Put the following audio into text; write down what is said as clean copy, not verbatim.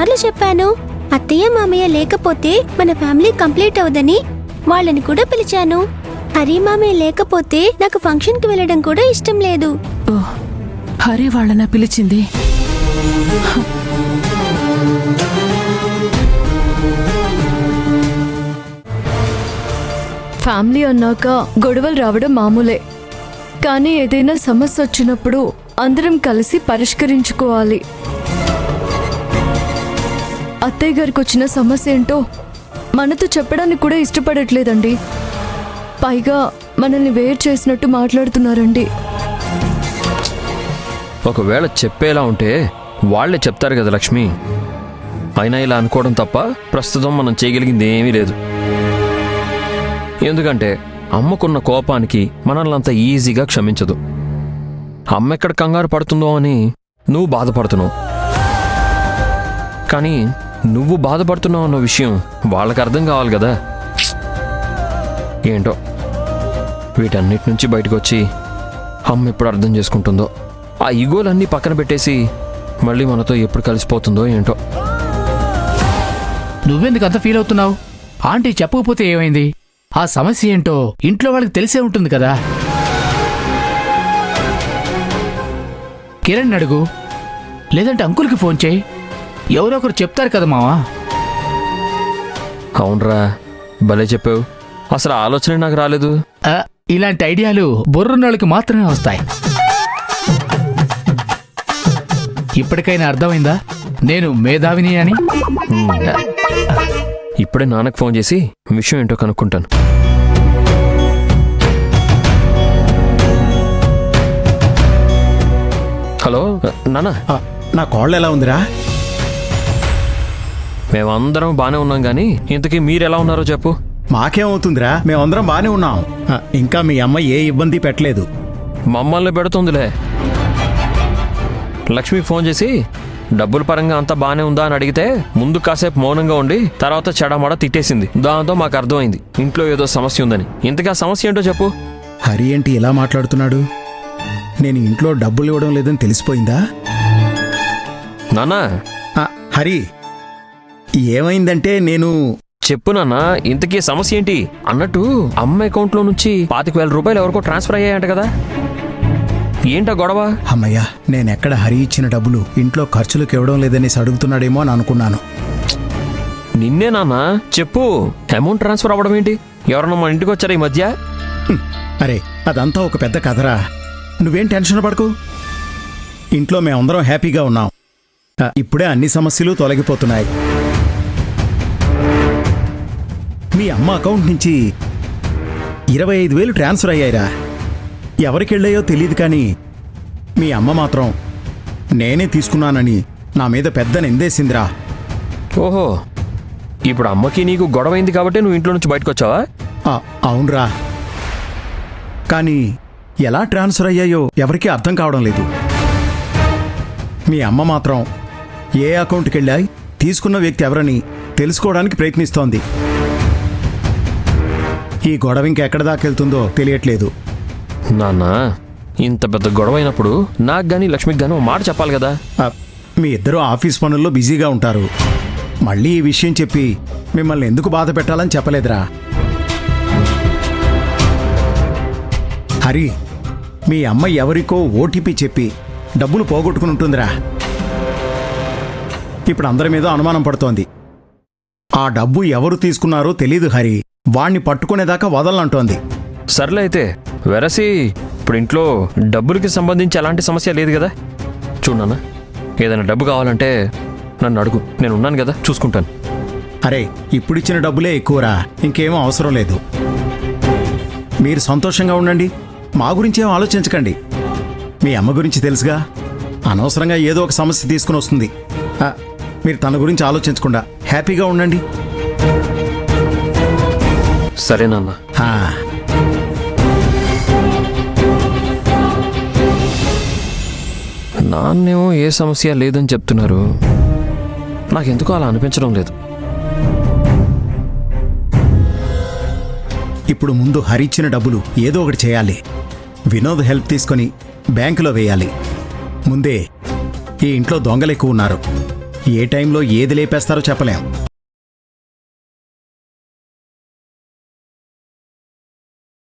సార్లు చెప్పాను. అత్తయ్య మామయ్య లేకపోతే మన ఫ్యామిలీ కంప్లీట్ అవదని వాళ్ళని కూడా పిలిచాను. హరి మామయ్య లేకపోతే నాకు ఫంక్షన్కి వెళ్ళడం కూడా ఇష్టం లేదు. హరి వాళ్ళన పిలిచింది. ఫ్యామిలీ అన్నాక గొడవలు రావడం మామూలే, కానీ ఏదైనా సమస్య వచ్చినప్పుడు అందరం కలిసి పరిష్కరించుకోవాలి. అత్తయ్య గారికి వచ్చిన సమస్య ఏంటో మనతో చెప్పడానికి కూడా ఇష్టపడట్లేదండి. పైగా మనల్ని వేరు చేసినట్టు మాట్లాడుతున్నారండి. ఒకవేళ చెప్పేలా ఉంటే వాళ్లే చెప్తారు కదా లక్ష్మి. అయినా ఇలా అనుకోవడం తప్ప ప్రస్తుతం మనం చేయగలిగింది ఏమీ లేదు. ఎందుకంటే అమ్మకున్న కోపానికి మనల్ని అంత ఈజీగా క్షమించదు. అమ్మ ఎక్కడ కంగారు పడుతుందో అని నువ్వు బాధపడుతున్నావు, కానీ నువ్వు బాధపడుతున్నావు అన్న విషయం వాళ్ళకి అర్థం కావాలి కదా. ఏంటో వీటన్నిటి నుంచి బయటకు వచ్చి అమ్మ ఎప్పుడు అర్థం చేసుకుంటుందో, ఆ ఈగోలన్నీ పక్కన పెట్టేసి మళ్ళీ మనతో ఎప్పుడు కలిసిపోతుందో ఏంటో. నువ్వెందుకు అంత ఫీల్ అవుతున్నావు? ఆంటీ చెప్పకపోతే ఏమైంది? ఆ సమస్య ఏంటో ఇంట్లో వాళ్ళకి తెలిసే ఉంటుంది కదా. కిరణ్ అడుగు, లేదంటే అంకుల్కి ఫోన్ చేయి. ఎవరో ఒకరు చెప్తారు కదా మావా. అవునరా, భలే చెప్పావు. అసలు ఆలోచనే నాకు రాలేదు. ఇలాంటి ఐడియాలు బుర్రున్నోళ్ళకి మాత్రమే వస్తాయి. ఇప్పటికైనా అర్థమైందా నేను మేధావిని అని? ఇప్పుడే నాన్నకు ఫోన్ చేసి విషయం ఏంటో కనుక్కుంటాను. హలో నాన్న, నా కోళ్ళు ఎలా ఉందిరా? మేమందరం బానే ఉన్నాం, కానీ ఇంతకీ మీరెలా ఉన్నారో చెప్పు. మాకేమవుతుందిరా, మేమందరం బానే ఉన్నాం. ఇంకా మీ అమ్మ ఏ ఇబ్బంది పెట్టలేదు. మమ్మల్ని పెడుతుందిలే. లక్ష్మికి ఫోన్ చేసి డబ్బుల పరంగా అంతా బానే ఉందా అని అడిగితే ముందు కాసేపు మౌనంగా ఉండి తర్వాత చెడమడ తిట్టేసింది. దాంతో మాకు అర్థమైంది ఇంట్లో ఏదో సమస్య ఉందని. ఇంతగా సమస్య ఏంటో చెప్పు. హరి ఏంటి ఇలా మాట్లాడుతున్నాడు? నేను ఇంట్లో డబ్బులు ఇవ్వడం లేదని తెలిసిపోయిందా? నాన్నా, హరి ఏమైందంటే నేను చెప్పు నాన్న, ఇంతకీ సమస్య ఏంటి? అన్నట్టు అమ్మ అకౌంట్లో నుంచి 25,000 రూపాయలు ఎవరికో ట్రాన్స్ఫర్ అయ్యాయంట కదా, ఏంటా గొడవ? అమ్మయ్యా, నేనెక్కడ హరి ఇచ్చిన డబ్బులు ఇంట్లో ఖర్చులకు ఇవ్వడం లేదనేసి అడుగుతున్నాడేమో అని అనుకున్నాను. నిన్నే నాన్న, చెప్పు. అమౌంట్ ట్రాన్స్ఫర్ అవ్వడం ఏంటి? ఎవరన్నా మన ఇంటికి వచ్చారా ఈ మధ్య? అరే, అదంతా ఒక పెద్ద కథరా. నువ్వేం టెన్షన్ పడకు. ఇంట్లో మేమందరం హ్యాపీగా ఉన్నాం. ఇప్పుడే అన్ని సమస్యలు తొలగిపోతున్నాయి. మీ అమ్మ అకౌంట్ నుంచి 25,000 ట్రాన్స్ఫర్ అయ్యాయిరా. ఎవరికెళ్ళాయో తెలియదు, కానీ మీ అమ్మ మాత్రం నేనే తీసుకున్నానని నా మీద పెద్ద నిందేసిందిరా. ఓహో, ఇప్పుడు అమ్మకి నీకు గొడవైంది కాబట్టి నువ్వు ఇంట్లో నుంచి బయటకు వచ్చావా? అవునరా, కానీ ఎలా ట్రాన్స్ఫర్ అయ్యాయో ఎవరికీ అర్థం కావడం లేదు. మీ అమ్మ మాత్రం ఏ అకౌంట్కి వెళ్ళాయి, తీసుకున్న వ్యక్తి ఎవరని తెలుసుకోవడానికి ప్రయత్నిస్తోంది. ఈ గొడవ ఇంకెక్కడ దాకెళ్తుందో తెలియట్లేదు. నాన్న, ఇంత పెద్ద గొడవ అయినప్పుడు నాకు గానీ లక్ష్మికి గానీ మాట చెప్పాలి కదా. మీ ఇద్దరూ ఆఫీస్ పనుల్లో బిజీగా ఉంటారు. మళ్ళీ ఈ విషయం చెప్పి మిమ్మల్ని ఎందుకు బాధ పెట్టాలని చెప్పలేదురా. హరి, మీ అమ్మ ఎవరికో ఓటీపీ చెప్పి డబ్బులు పోగొట్టుకుని ఉంటుందిరా. ఇప్పుడు అందరి మీద అనుమానం పడుతోంది. ఆ డబ్బు ఎవరు తీసుకున్నారో తెలీదు హరి. వాణ్ణి పట్టుకునేదాకా వదలనంటోంది. సర్లే అయితే, వెరసి ఇప్పుడు ఇంట్లో డబ్బులకి సంబంధించి ఎలాంటి సమస్య లేదు కదా. చూడన్నా, ఏదైనా డబ్బు కావాలంటే నన్ను అడుగు, నేను ఉన్నాను కదా, చూసుకుంటాను. అరే, ఇప్పుడిచ్చిన డబ్బులే ఎక్కువరా, ఇంకేమో అవసరం లేదు. మీరు సంతోషంగా ఉండండి, మా గురించి ఏం ఆలోచించకండి. మీ అమ్మ గురించి తెలుసుగా, అనవసరంగా ఏదో ఒక సమస్య తీసుకుని వస్తుంది. మీరు తన గురించి ఆలోచించకుండా హ్యాపీగా ఉండండి. సరేనన్నా. నాన్నేమో ఏ సమస్య లేదని చెప్తున్నారు, నాకెందుకో అలా అనిపించడం లేదు. ఇప్పుడు ముందు హరిచ్చిన డబ్బులు ఏదో ఒకటి చేయాలి. వినోద్ హెల్ప్ తీసుకొని బ్యాంకులో వేయాలి. ముందే ఈ ఇంట్లో దొంగలు ఎక్కువ ఉన్నారు. ఏ టైంలో ఏది లేపేస్తారో చెప్పలేం.